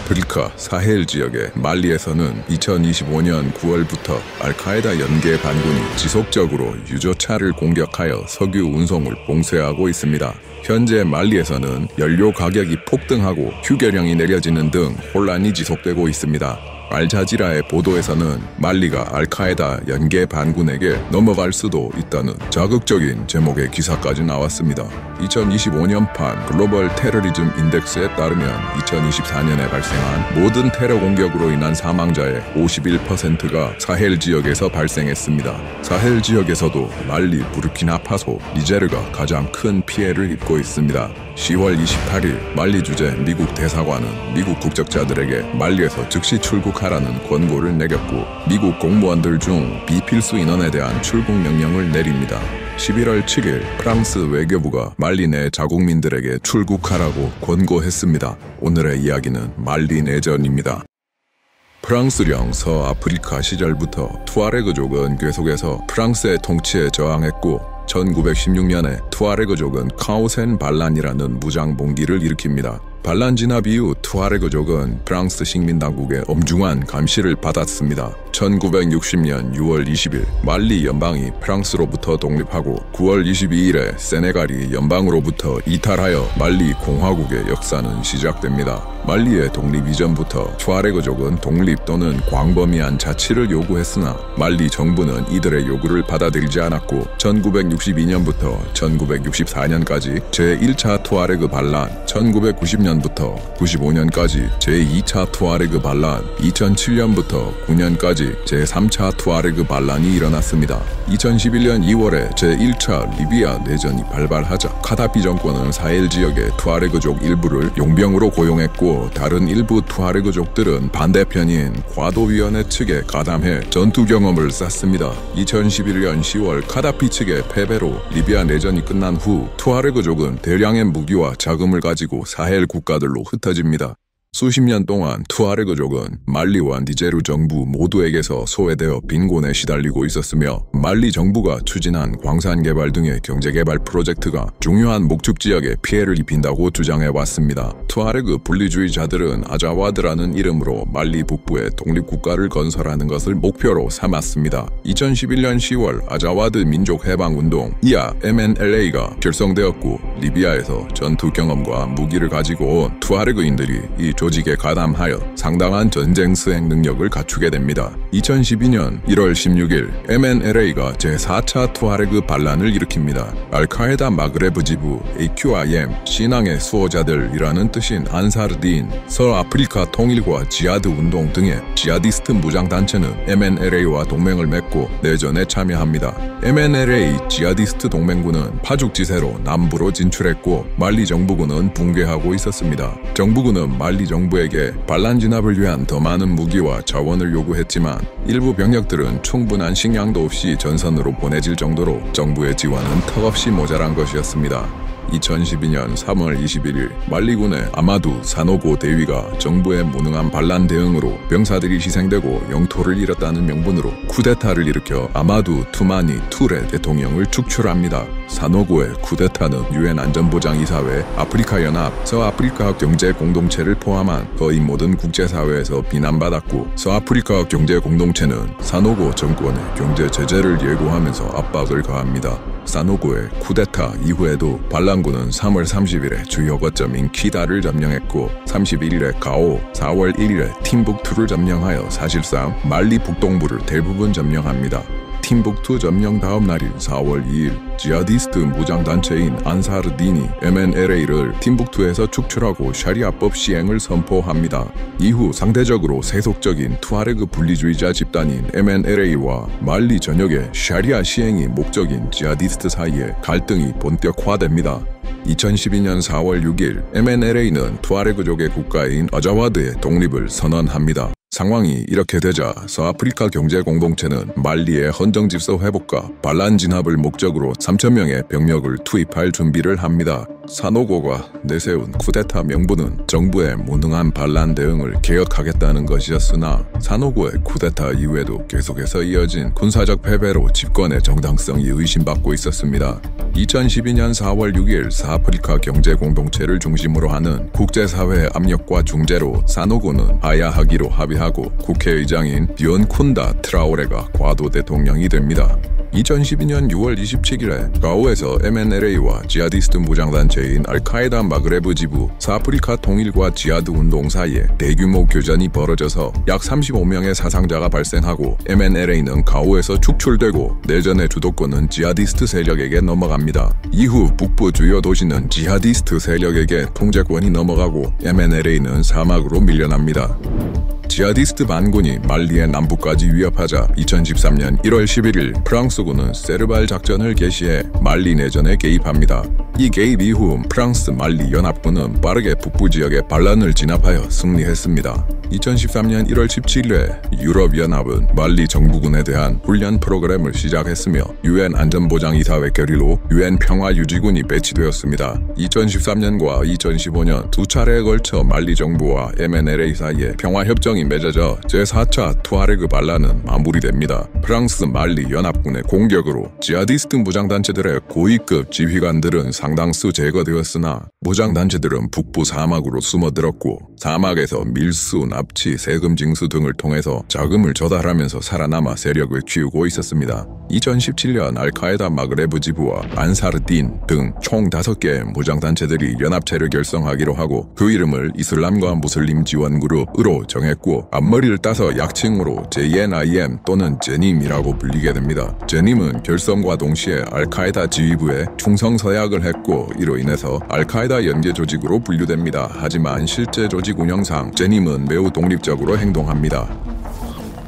서아프리카 사헬 지역의 말리에서는 2025년 9월부터 알카에다 연계 반군이 지속적으로 유조차를 공격하여 석유 운송을 봉쇄하고 있습니다. 현재 말리에서는 연료 가격이 폭등하고 휴게령이 내려지는 등 혼란이 지속되고 있습니다. 알자지라의 보도에서는 말리가 알카에다 연계 반군에게 넘어갈 수도 있다는 자극적인 제목의 기사까지 나왔습니다. 2025년판 글로벌 테러리즘 인덱스에 따르면 2024년에 발생한 모든 테러 공격으로 인한 사망자의 51%가 사헬 지역에서 발생했습니다. 사헬 지역에서도 말리, 부르키나파소, 니제르가 가장 큰 피해를 입고 있습니다. 10월 28일 말리 주재 미국 대사관은 미국 국적자들에게 말리에서 즉시 출국하라는 권고를 내렸고 미국 공무원들 중 비필수 인원에 대한 출국 명령을 내립니다. 11월 7일 프랑스 외교부가 말리 내 자국민들에게 출국하라고 권고했습니다. 오늘의 이야기는 말리 내전입니다. 프랑스령 서아프리카 시절부터 투아레그족은 계속해서 프랑스의 통치에 저항했고 1916년에 투아레그족은 카오센 반란이라는 무장봉기를 일으킵니다. 반란 진압 이후 투아레그족은 프랑스 식민당국의 엄중한 감시를 받았습니다. 1960년 6월 20일 말리 연방이 프랑스로부터 독립하고 9월 22일에 세네갈이 연방으로부터 이탈하여 말리 공화국의 역사는 시작됩니다. 말리의 독립 이전부터 투아레그족은 독립 또는 광범위한 자치를 요구했으나 말리 정부는 이들의 요구를 받아들이지 않았고 1962년부터 1964년까지 제1차 투아레그 반란, 1990년부터 95년까지 제2차 투아레그 반란, 2007년부터 9년까지 제3차 투아레그 반란이 일어났습니다. 2011년 2월에 제1차 리비아 내전이 발발하자 카다피 정권은 사헬 지역의 투아레그족 일부를 용병으로 고용했고 다른 일부 투아레그족들은 반대편인 과도위원회 측에 가담해 전투 경험을 쌓습니다. 2011년 10월 카다피 측의 패배로 리비아 내전이 끝난 후 투아레그족은 대량의 무기와 자금을 가지고 사헬 국가들로 흩어집니다. 수십 년 동안 투아레그족은 말리와 니제르 정부 모두에게서 소외되어 빈곤에 시달리고 있었으며 말리 정부가 추진한 광산 개발 등의 경제개발 프로젝트가 중요한 목축 지역에 피해를 입힌다고 주장해왔습니다. 투아레그 분리주의자들은 아자와드라는 이름으로 말리 북부에 독립국가를 건설하는 것을 목표로 삼았습니다. 2011년 10월 아자와드 민족해방운동 이하 MNLA가 결성되었고 리비아에서 전투 경험과 무기를 가지고 온 투아레그인들이 이 조직에 가담하여 상당한 전쟁 수행 능력을 갖추게 됩니다. 2012년 1월 16일 MNLA가 제4차 투아레그 반란을 일으킵니다. 알카에다 마그레브 지부 AQIM 신앙의 수호자들이라는 뜻인 안사르딘, 서아프리카 통일과 지하드 운동 등의 지하디스트 무장단체는 MNLA와 동맹을 맺고 내전에 참여합니다. MNLA 지하디스트 동맹군은 파죽지세로 남부로 진출했고 말리 정부군은 붕괴하고 있었습니다. 정부군은 말리 정부에게 반란 진압을 위한 더 많은 무기와 자원을 요구했지만 일부 병력들은 충분한 식량도 없이 전선으로 보내질 정도로 정부의 지원은 턱없이 모자란 것이었습니다. 2012년 3월 21일 말리군의 아마두 사노고 대위가 정부의 무능한 반란 대응으로 병사들이 희생되고 영토를 잃었다는 명분으로 쿠데타를 일으켜 아마두 투마니 툴레 대통령을 축출합니다. 사노고의 쿠데타는 유엔 안전보장이사회, 아프리카연합, 서아프리카 경제공동체를 포함한 거의 모든 국제사회에서 비난받았고 서아프리카 경제공동체는 사노고 정권의 경제 제재를 예고하면서 압박을 가합니다. 사노고의 쿠데타 이후에도 반란군은 3월 30일에 주요 거점인 키다를 점령했고 31일에 가오, 4월 1일에 팀북투를 점령하여 사실상 말리 북동부를 대부분 점령합니다. 팀북투 점령 다음 날인 4월 2일 지하디스트 무장단체인 안사르딘이 MNLA를 팀북투에서 축출하고 샤리아법 시행을 선포합니다. 이후 상대적으로 세속적인 투아레그 분리주의자 집단인 MNLA와 말리 전역의 샤리아 시행이 목적인 지하디스트 사이에 갈등이 본격화됩니다. 2012년 4월 6일 MNLA는 투아레그족의 국가인 아자와드의 독립을 선언합니다. 상황이 이렇게 되자 서아프리카 경제공동체는 말리의 헌정질서 회복과 반란 진압을 목적으로 3,000명의 병력을 투입할 준비를 합니다. 사노고가 내세운 쿠데타 명분은 정부의 무능한 반란 대응을 개혁하겠다는 것이었으나 사노고의 쿠데타 이후에도 계속해서 이어진 군사적 패배로 집권의 정당성이 의심받고 있었습니다. 2012년 4월 6일 사아프리카 경제공동체를 중심으로 하는 국제사회의 압력과 중재로 사노고는 하야하기로 합의하고 국회의장인 디온쿤다 트라오레가 과도 대통령이 됩니다. 2012년 6월 27일에 가오에서 MNLA와 지하디스트 무장단체인 알카에다 마그레브 지부 사아프리카 통일과 지하드 운동 사이에 대규모 교전이 벌어져서 약 35명의 사상자가 발생하고 MNLA는 가오에서 축출되고 내전의 주도권은 지하디스트 세력에게 넘어갑니다. 이후 북부 주요 도시는 지하디스트 세력에게 통제권이 넘어가고 MNLA는 사막으로 밀려납니다. 지하디스트 반군이 말리의 남부까지 위협하자 2013년 1월 11일 프랑스군은 세르발 작전을 개시해 말리 내전에 개입합니다. 이 개입 이후 프랑스 말리 연합군은 빠르게 북부 지역에 반란을 진압하여 승리했습니다. 2013년 1월 17일에 유럽연합은 말리 정부군에 대한 훈련 프로그램을 시작했으며 UN 안전보장이사회 결의로 UN 평화유지군이 배치되었습니다. 2013년과 2015년 두 차례에 걸쳐 말리 정부와 MNLA 사이에 평화협정이 맺어져 제4차 투아레그 반란은 마무리됩니다. 프랑스 말리 연합군의 공격으로 지하디스트 무장단체들의 고위급 지휘관들은 상당수 제거되었으나 무장단체들은 북부 사막으로 숨어들었고 사막에서 밀수, 납치, 세금 징수 등을 통해서 자금을 조달하면서 살아남아 세력을 키우고 있었습니다. 2017년 알카에다 마그레브 지부와 안사르딘 등 총 5개의 무장단체들이 연합체를 결성하기로 하고 그 이름을 이슬람과 무슬림 지원 그룹으로 정했고 앞머리를 따서 약칭으로 JNIM 또는 제님이라고 불리게 됩니다. 제님은 결성과 동시에 알카에다 지휘부에 충성 서약을 했고 이로 인해서 알카에다 연계 조직으로 분류됩니다. 하지만 실제 조직 운영상 제님은 매우 독립적으로 행동합니다.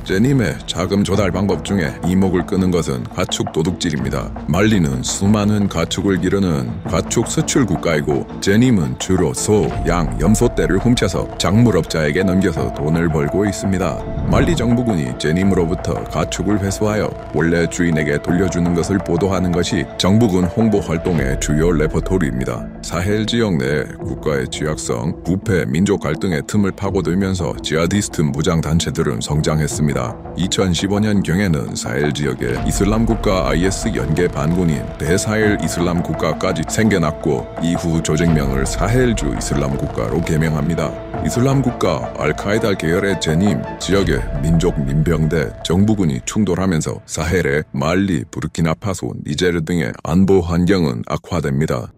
제님의 자금 조달 방법 중에 이목을 끄는 것은 가축 도둑질입니다. 말리는 수많은 가축을 기르는 가축 수출 국가이고 제님은 주로 소, 양, 염소 떼를 훔쳐서 작물업자에게 넘겨서 돈을 벌고 있습니다. 말리 정부군이 제님으로부터 가축을 회수하여 원래 주인에게 돌려주는 것을 보도하는 것이 정부군 홍보 활동의 주요 레퍼토리입니다. 사헬 지역 내 국가의 취약성, 부패, 민족 갈등의 틈을 파고들면서 지하디스트 무장단체들은 성장했습니다. 2015년경에는 사헬 지역에 이슬람 국가 IS 연계 반군인 대사헬 이슬람 국가까지 생겨났고 이후 조직명을 사헬주 이슬람 국가로 개명합니다. 이슬람 국가 알카에다 계열의 제님 지역의 민족 민병대 정부군이 충돌하면서 사헬의 말리, 부르키나파소, 니제르 등의 안보 환경은 악화됩니다.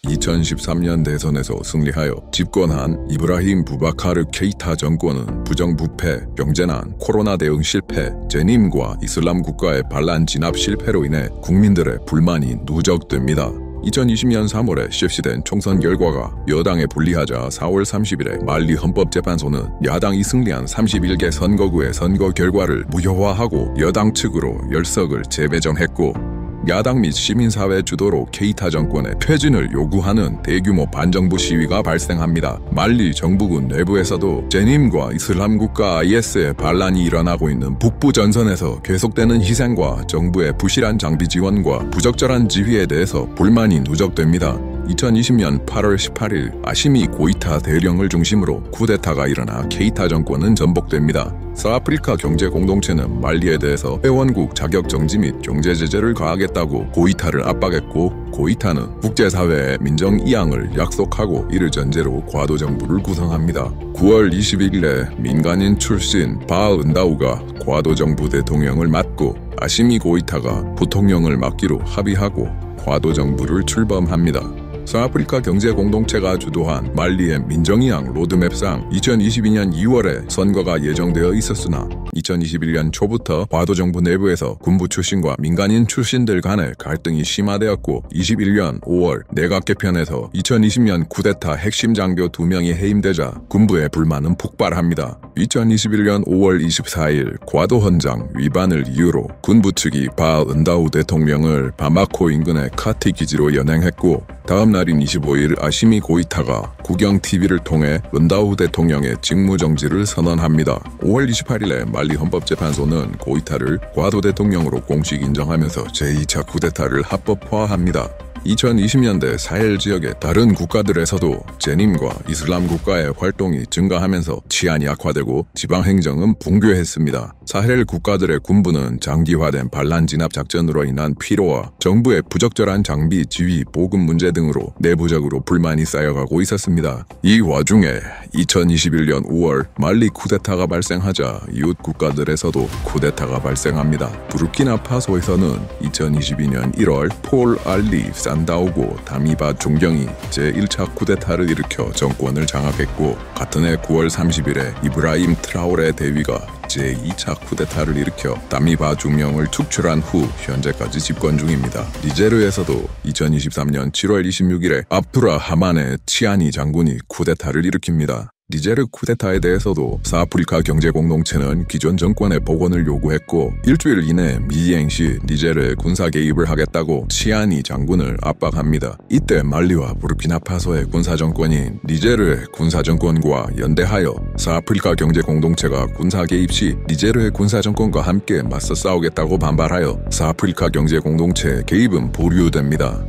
2013년 대선에서 승리하여 집권한 이브라힘 부바카르 케이타 정권은 부정부패, 경제난, 코로나 대응 실패, 제님과 이슬람 국가의 반란 진압 실패로 인해 국민들의 불만이 누적됩니다. 2020년 3월에 실시된 총선 결과가 여당에 불리하자 4월 30일에 말리 헌법재판소는 야당이 승리한 31개 선거구의 선거 결과를 무효화하고 여당 측으로 10석을 재배정했고 야당 및 시민사회 주도로 케이타 정권의 퇴진을 요구하는 대규모 반정부 시위가 발생합니다. 말리 정부군 내부에서도 제님과 이슬람 국가 IS의 반란이 일어나고 있는 북부 전선에서 계속되는 희생과 정부의 부실한 장비 지원과 부적절한 지휘에 대해서 불만이 누적됩니다. 2020년 8월 18일 아시미 고이타 대령을 중심으로 쿠데타가 일어나 케이타 정권은 전복됩니다. 사아프리카 경제공동체는 말리에 대해서 회원국 자격 정지 및 경제 제재를 가하겠다고 고이타를 압박했고 고이타는 국제사회의 민정 이양을 약속하고 이를 전제로 과도 정부를 구성합니다. 9월 21일에 민간인 출신 바은다우가 과도 정부 대통령을 맡고 아시미 고이타가 부통령을 맡기로 합의하고 과도 정부를 출범합니다. 사아프리카 경제공동체가 주도한 말리의 민정이양 로드맵상 2022년 2월에 선거가 예정되어 있었으나 2021년 초부터 과도 정부 내부에서 군부 출신과 민간인 출신들 간의 갈등이 심화되었고 21년 5월 내각 개편에서 2020년 쿠데타 핵심 장교 2명이 해임되자 군부의 불만은 폭발합니다. 2021년 5월 24일 과도 헌장 위반을 이유로 군부 측이 바은다우 대통령을 바마코 인근의 카티 기지로 연행했고 다음 날인 25일 아시미 고이타가 국영TV를 통해 은다우 대통령의 직무정지를 선언합니다. 5월 28일에 말리 헌법재판소는 고이타를 과도 대통령으로 공식 인정하면서 제2차 쿠데타를 합법화합니다. 2020년대 사헬 지역의 다른 국가들에서도 제님과 이슬람 국가의 활동이 증가하면서 치안이 악화되고 지방행정은 붕괴했습니다. 사헬 국가들의 군부는 장기화된 반란 진압 작전으로 인한 피로와 정부의 부적절한 장비, 지휘, 보급 문제 등으로 내부적으로 불만이 쌓여가고 있었습니다. 이 와중에 2021년 5월 말리 쿠데타가 발생하자 이웃 국가들에서도 쿠데타가 발생합니다. 부르키나파소에서는 2022년 1월 폴 알리 산다오고 다미바 중경이 제1차 쿠데타를 일으켜 정권을 장악했고 같은 해 9월 30일에 이브라임 트라오레 대위가 제2차 쿠데타를 일으켜 다미바 중령을 축출한 후 현재까지 집권 중입니다. 니제르에서도 2023년 7월 26일에 압두라 하만의 치아니 장군이 쿠데타를 일으킵니다. 니제르 쿠데타에 대해서도 사아프리카 경제공동체는 기존 정권의 복원을 요구했고 일주일 이내 미이행 시 니제르에 군사 개입을 하겠다고 치아니 장군을 압박합니다. 이때 말리와 부르키나파소의 군사정권인 니제르의 군사정권과 연대하여 사아프리카 경제공동체가 군사 개입 시 니제르의 군사정권과 함께 맞서 싸우겠다고 반발하여 사아프리카 경제공동체의 개입은 보류됩니다.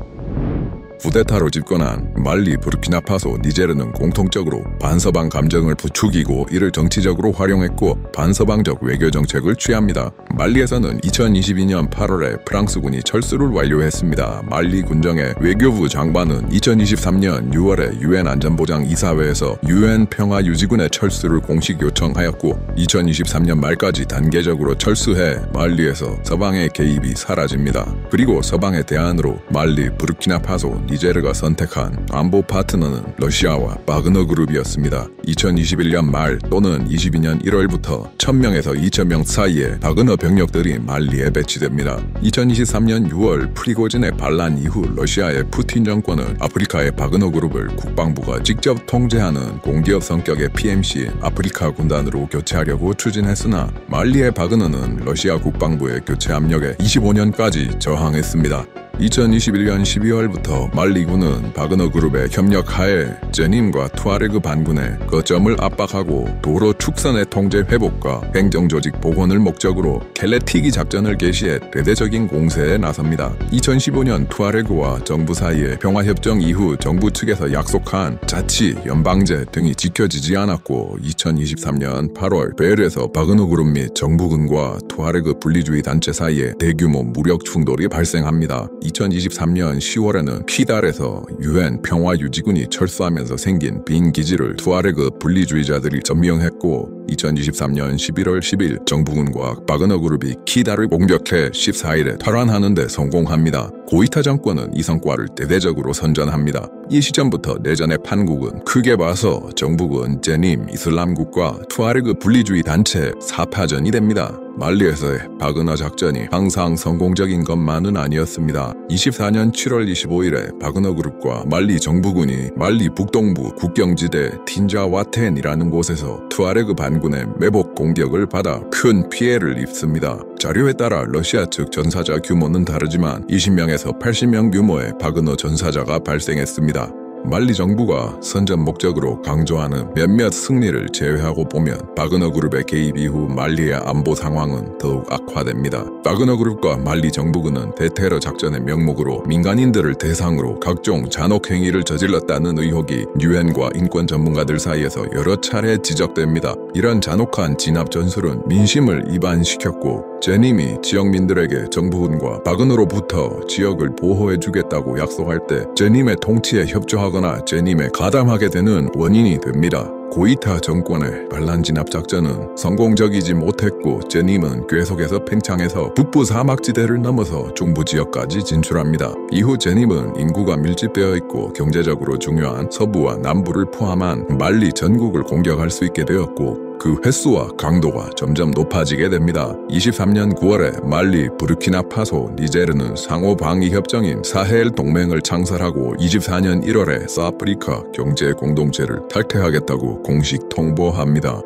쿠데타로 집권한 말리, 부르키나파소, 니제르는 공통적으로 반서방 감정을 부추기고 이를 정치적으로 활용했고 반서방적 외교 정책을 취합니다. 말리에서는 2022년 8월에 프랑스군이 철수를 완료했습니다. 말리 군정의 외교부 장관은 2023년 6월에 유엔 안전보장 이사회에서 유엔 평화유지군의 철수를 공식 요청하였고 2023년 말까지 단계적으로 철수해 말리에서 서방의 개입이 사라집니다. 그리고 서방의 대안으로 말리, 부르키나파소, 니제르가 선택한 안보 파트너는 러시아와 바그너 그룹이었습니다. 2021년 말 또는 22년 1월부터 1000명에서 2000명 사이에 바그너 병력들이 말리에 배치됩니다. 2023년 6월 프리고진의 반란 이후 러시아의 푸틴 정권은 아프리카의 바그너 그룹을 국방부가 직접 통제하는 공기업 성격의 PMC 아프리카 군단으로 교체하려고 추진했으나 말리의 바그너는 러시아 국방부의 교체 압력에 25년까지 저항했습니다. 2021년 12월부터 말리군은 바그너 그룹의 협력하에 제님과 투아레그 반군의 거점을 압박하고 도로 축선의 통제 회복과 행정조직 복원을 목적으로 켈레티기 작전을 개시해 대대적인 공세에 나섭니다. 2015년 투아레그와 정부 사이의 평화협정 이후 정부 측에서 약속한 자치, 연방제 등이 지켜지지 않았고 2023년 8월 베일에서 바그너 그룹 및 정부군과 투아레그 분리주의 단체 사이에 대규모 무력 충돌이 발생합니다. 2023년 10월에는 키달에서 유엔 평화유지군이 철수하면서 생긴 빈 기지를 투아레그 분리주의자들이 점령했고 2023년 11월 10일 정부군과 바그너 그룹이 키달을 공격해 14일에 탈환하는 데 성공합니다. 고이타 정권은 이 성과를 대대적으로 선전합니다. 이 시점부터 내전의 판국은 크게 봐서 정부군, 제님, 이슬람국과 투아레그 분리주의 단체 사파전이 됩니다. 말리에서의 바그너 작전이 항상 성공적인 것만은 아니었습니다. 24년 7월 25일에 바그너 그룹과 말리 정부군이 말리 북동부 국경지대 틴자와텐이라는 곳에서 투아레그 반군의 매복 공격을 받아 큰 피해를 입습니다. 자료에 따라 러시아 측 전사자 규모는 다르지만 20명에서 80명 규모의 바그너 전사자가 발생했습니다. 말리 정부가 선전 목적으로 강조하는 몇몇 승리를 제외하고 보면 바그너 그룹의 개입 이후 말리의 안보 상황은 더욱 악화됩니다. 바그너 그룹과 말리 정부군은 대테러 작전의 명목으로 민간인들을 대상으로 각종 잔혹 행위를 저질렀다는 의혹이 유엔과 인권 전문가들 사이에서 여러 차례 지적됩니다. 이런 잔혹한 진압 전술은 민심을 이반시켰고 제님이 지역민들에게 정부군과 바그너로부터 지역을 보호해주겠다고 약속할 때 제님의 통치에 협조하거나 제님에 가담하게 되는 원인이 됩니다. 고이타 정권의 반란 진압 작전은 성공적이지 못했고 제님은 계속해서 팽창해서 북부 사막지대를 넘어서 중부 지역까지 진출합니다. 이후 제님은 인구가 밀집되어 있고 경제적으로 중요한 서부와 남부를 포함한 말리 전국을 공격할 수 있게 되었고 그 횟수와 강도가 점점 높아지게 됩니다. 23년 9월에 말리, 부르키나파소, 니제르는 상호 방위 협정인 사헬 동맹을 창설하고 24년 1월에 사아프리카 경제 공동체를 탈퇴하겠다고 공식 통보합니다.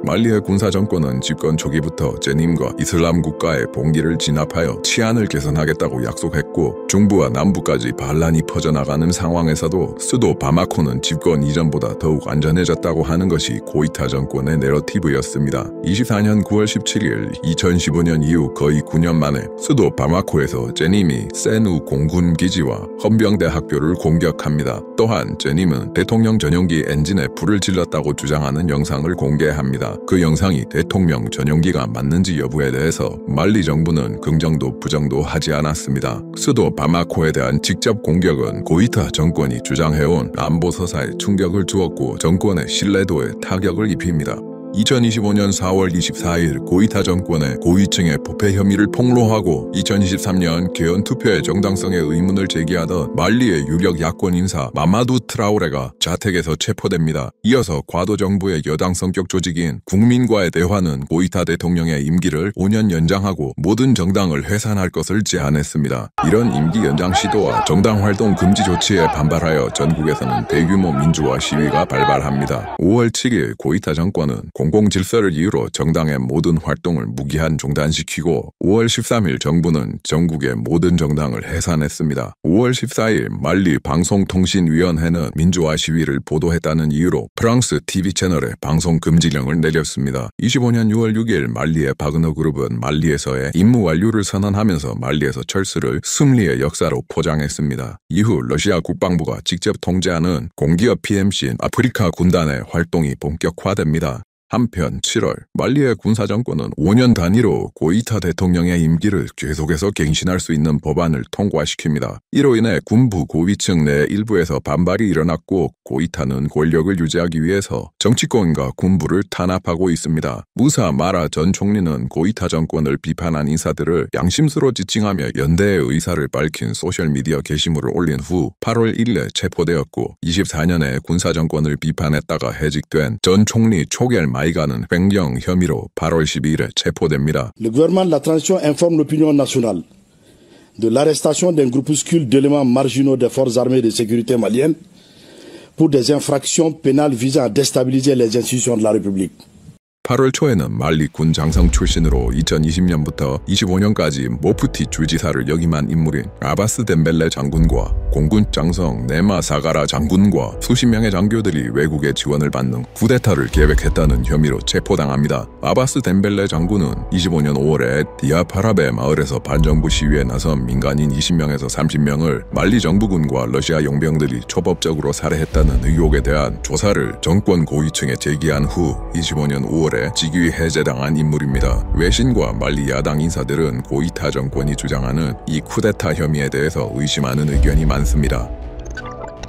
말리의 군사 정권은 집권 초기부터 제님과 이슬람 국가의 봉기를 진압하여 치안을 개선하겠다고 약속했고 중부와 남부까지 반란이 퍼져나가는 상황에서도 수도 바마코는 집권 이전보다 더욱 안전해졌다고 하는 것이 고이타 정권의 내러티브였습니다. 24년 9월 17일 2015년 이후 거의 9년 만에 수도 바마코에서 제님이 세누 공군 기지와 헌병대 학교를 공격합니다. 또한 제님은 대통령 전용기 엔진에 불을 질렀다고 주장하는 영상을 공개합니다. 그 영상이 대통령 전용기가 맞는지 여부에 대해서 말리 정부는 긍정도 부정도 하지 않았습니다. 수도 바마코에 대한 직접 공격은 고이타 정권이 주장해온 안보서사에 충격을 주었고 정권의 신뢰도에 타격을 입힙니다. 2025년 4월 24일 고이타 정권의 고위층의 부패 혐의를 폭로하고 2023년 개헌 투표의 정당성에 의문을 제기하던 말리의 유력 야권 인사 마마두 트라오레가 자택에서 체포됩니다. 이어서 과도 정부의 여당 성격 조직인 국민과의 대화는 고이타 대통령의 임기를 5년 연장하고 모든 정당을 해산할 것을 제안했습니다. 이런 임기 연장 시도와 정당 활동 금지 조치에 반발하여 전국에서는 대규모 민주화 시위가 발발합니다. 5월 7일 고이타 정권은 공공질서를 이유로 정당의 모든 활동을 무기한 중단시키고 5월 13일 정부는 전국의 모든 정당을 해산했습니다. 5월 14일 말리 방송통신위원회는 민주화 시위를 보도했다는 이유로 프랑스 TV 채널에 방송 금지령을 내렸습니다. 25년 6월 6일 말리의 바그너 그룹은 말리에서의 임무 완료를 선언하면서 말리에서 철수를 승리의 역사로 포장했습니다. 이후 러시아 국방부가 직접 통제하는 공기업 PMC 아프리카 군단의 활동이 본격화됩니다. 한편 7월 말리의 군사정권은 5년 단위로 고이타 대통령의 임기를 계속해서 갱신할 수 있는 법안을 통과시킵니다. 이로 인해 군부 고위층 내 일부에서 반발이 일어났고 고이타는 권력을 유지하기 위해서 정치권과 군부를 탄압하고 있습니다. 무사 마라 전 총리는 고이타 정권을 비판한 인사들을 양심수로 지칭하며 연대의 의사를 밝힌 소셜미디어 게시물을 올린 후 8월 1일에 체포되었고 24년에 군사정권을 비판했다가 해직된 전 총리 초겔 마이가는 횡령 혐의로 8월 12일에 체포됩니다. Le gouvernement de la transition informe l'opinion nationale de l'arrestation d'un groupuscule d'éléments marginaux des forces armées de sécurité maliennes pour des infractions pénales visant à déstabiliser les institutions de la République. 8월 초에는 말리 군 장성 출신으로 2020년부터 25년까지 모프티 주지사를 역임한 인물인 아바스 덴벨레 장군과 공군 장성 네마 사가라 장군과 수십 명의 장교들이 외국의 지원을 받는 쿠데타를 계획했다는 혐의로 체포당합니다. 아바스 덴벨레 장군은 25년 5월에 디아파라베 마을에서 반정부 시위에 나선 민간인 20명에서 30명을 말리 정부군과 러시아 용병들이 초법적으로 살해했다는 의혹에 대한 조사를 정권 고위층에 제기한 후 25년 5월에 직위 해제당한 인물입니다. 외신과 말리 야당 인사들은 고이타 정권이 주장하는 이 쿠데타 혐의에 대해서 의심하는 의견이 많습니다.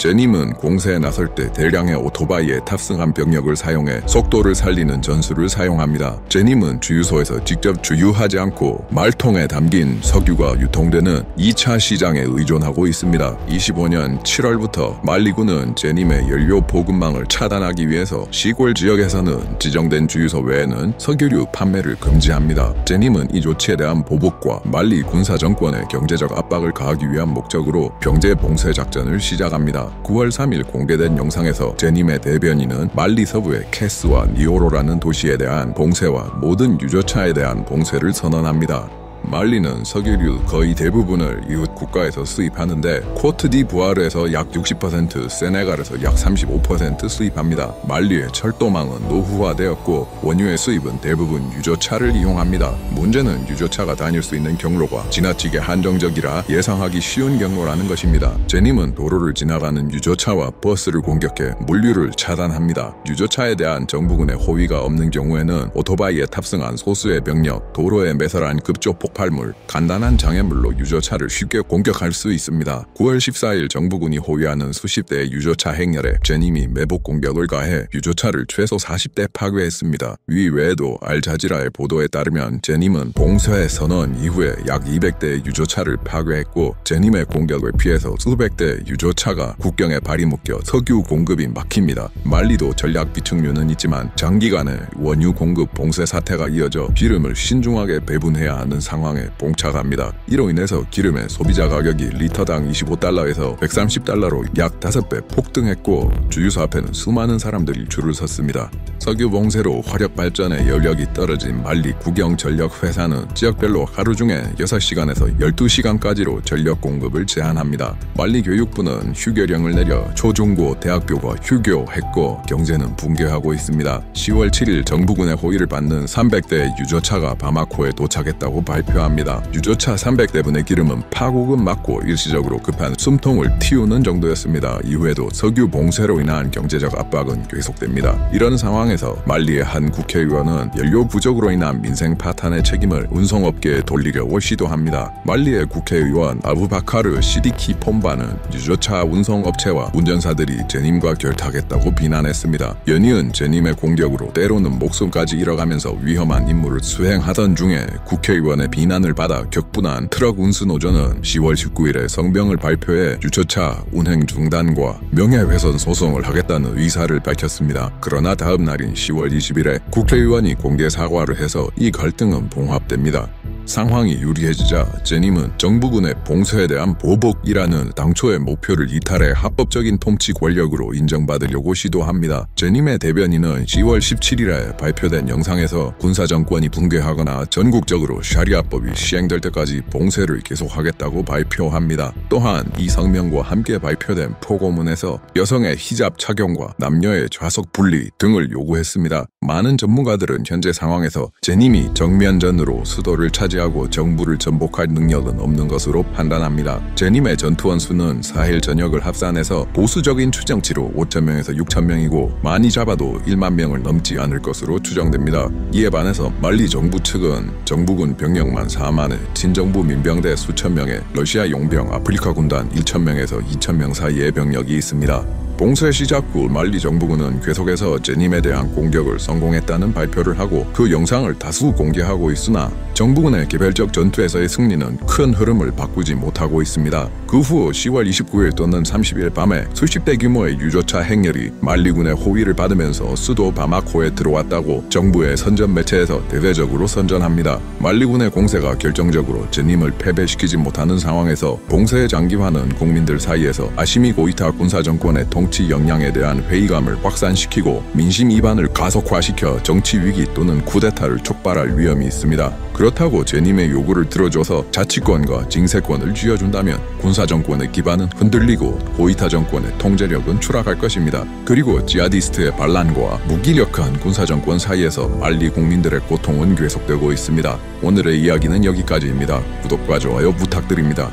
제님은 공세에 나설 때 대량의 오토바이에 탑승한 병력을 사용해 속도를 살리는 전술을 사용합니다. 제님은 주유소에서 직접 주유하지 않고 말통에 담긴 석유가 유통되는 2차 시장에 의존하고 있습니다. 25년 7월부터 말리군은 제님의 연료 보급망을 차단하기 위해서 시골 지역에서는 지정된 주유소 외에는 석유류 판매를 금지합니다. 제님은 이 조치에 대한 보복과 말리 군사 정권의 경제적 압박을 가하기 위한 목적으로 병제 봉쇄 작전을 시작합니다. 9월 3일 공개된 영상에서 제님의 대변인은 말리 서부의 캐스와 니오로라는 도시에 대한 봉쇄와 모든 유조차에 대한 봉쇄를 선언합니다. 말리는 석유류 거의 대부분을 이웃 국가에서 수입하는데 코트디부아르에서 약 60%, 세네갈에서 약 35% 수입합니다. 말리의 철도망은 노후화되었고 원유의 수입은 대부분 유조차를 이용합니다. 문제는 유조차가 다닐 수 있는 경로가 지나치게 한정적이라 예상하기 쉬운 경로라는 것입니다. 제님은 도로를 지나가는 유조차와 버스를 공격해 물류를 차단합니다. 유조차에 대한 정부군의 호위가 없는 경우에는 오토바이에 탑승한 소수의 병력, 도로에 매설한 급조 폭발물, 간단한 장애물로 유조차를 쉽게 공격할 수 있습니다. 9월 14일 정부군이 호위하는 수십 대의 유조차 행렬에 제님이 매복 공격을 가해 유조차를 최소 40대 파괴했습니다. 위 외에도 알자지라의 보도에 따르면 제님은 봉쇄 선언 이후에 약 200대의 유조차를 파괴했고 제님의 공격을 피해서 수백 대의 유조차가 국경에 발이 묶여 석유 공급이 막힙니다. 말리도 전략 비축류는 있지만 장기간의 원유 공급 봉쇄 사태가 이어져 기름을 신중하게 배분해야 하는 상황입니다. 상황에 봉착합니다. 이로 인해서 기름의 소비자 가격이 리터당 25달러에서 130달러로 약 5배 폭등했고 주유소 앞에는 수많은 사람들이 줄을 섰습니다. 석유 봉쇄로 화력 발전에 연력이 떨어진 말리 국영전력회사는 지역별로 하루 중에 6시간에서 12시간까지로 전력 공급을 제한합니다. 말리 교육부는 휴교령을 내려 초중고 대학교가 휴교했고 경제는 붕괴하고 있습니다. 10월 7일 정부군의 호의를 받는 300대 유조차가 바마코에 도착했다고 발표합니다. 유조차 300대분의 기름은 파국은 맞고 일시적으로 급한 숨통을 틔우는 정도였습니다. 이후에도 석유 봉쇄로 인한 경제적 압박은 계속됩니다. 이런 상황에서 말리의 한 국회의원은 연료 부족으로 인한 민생 파탄의 책임을 운송업계에 돌리려고 시도합니다. 말리의 국회의원 아부바카르 시디키 폼바는 유조차 운송업체와 운전사들이 제님과 결탁했다고 비난했습니다. 연이은 제님의 공격으로 때로는 목숨까지 잃어가면서 위험한 임무를 수행하던 중에 국회의원의 비난을 받아 격분한 트럭 운수노조는 10월 19일에 성명을 발표해 유조차 운행 중단과 명예훼손 소송을 하겠다는 의사를 밝혔습니다. 그러나 다음 날인 10월 20일에 국회의원이 공개 사과를 해서 이 갈등은 봉합됩니다. 상황이 유리해지자 제님은 정부군의 봉쇄에 대한 보복이라는 당초의 목표를 이탈해 합법적인 통치 권력으로 인정받으려고 시도합니다. 제님의 대변인은 10월 17일에 발표된 영상에서 군사정권이 붕괴하거나 전국적으로 샤리아법이 시행될 때까지 봉쇄를 계속하겠다고 발표합니다. 또한 이 성명과 함께 발표된 포고문에서 여성의 히잡 착용과 남녀의 좌석 분리 등을 요구했습니다. 많은 전문가들은 현재 상황에서 제님이 정면전으로 수도를 차지하고 정부를 전복할 능력은 없는 것으로 판단합니다. 제님의 전투원 수는 사헬 전역을 합산해서 보수적인 추정치로 5,000명에서 6,000명이고 많이 잡아도 1만 명을 넘지 않을 것으로 추정됩니다. 이에 반해서 말리 정부 측은 정부군 병력만 4만에 친정부 민병대 수천 명에 러시아 용병 아프리카 군단 1,000명에서 2,000명 사이의 병력이 있습니다. 봉쇄 시작 후 말리 정부군은 계속해서 제님에 대한 공격을 성공했다는 발표를 하고 그 영상을 다수 공개하고 있으나 정부군의 개별적 전투에서의 승리는 큰 흐름을 바꾸지 못하고 있습니다. 그 후 10월 29일 또는 30일 밤에 수십 대 규모의 유조차 행렬이 말리군의 호위를 받으면서 수도 바마코에 들어왔다고 정부의 선전 매체에서 대대적으로 선전합니다. 말리군의 공세가 결정적으로 제님을 패배시키지 못하는 상황에서 봉쇄의 장기화는 국민들 사이에서 아시미 고이타 군사정권의 정치 역량에 대한 회의감을 확산시키고 민심 이반을 가속화시켜 정치 위기 또는 쿠데타를 촉발할 위험이 있습니다. 그렇다고 제님의 요구를 들어줘서 자치권과 징세권을 쥐어준다면 군사정권의 기반은 흔들리고 고이타 정권의 통제력은 추락할 것입니다. 그리고 지하디스트의 반란과 무기력한 군사정권 사이에서 말리 국민들의 고통은 계속되고 있습니다. 오늘의 이야기는 여기까지입니다. 구독과 좋아요 부탁드립니다.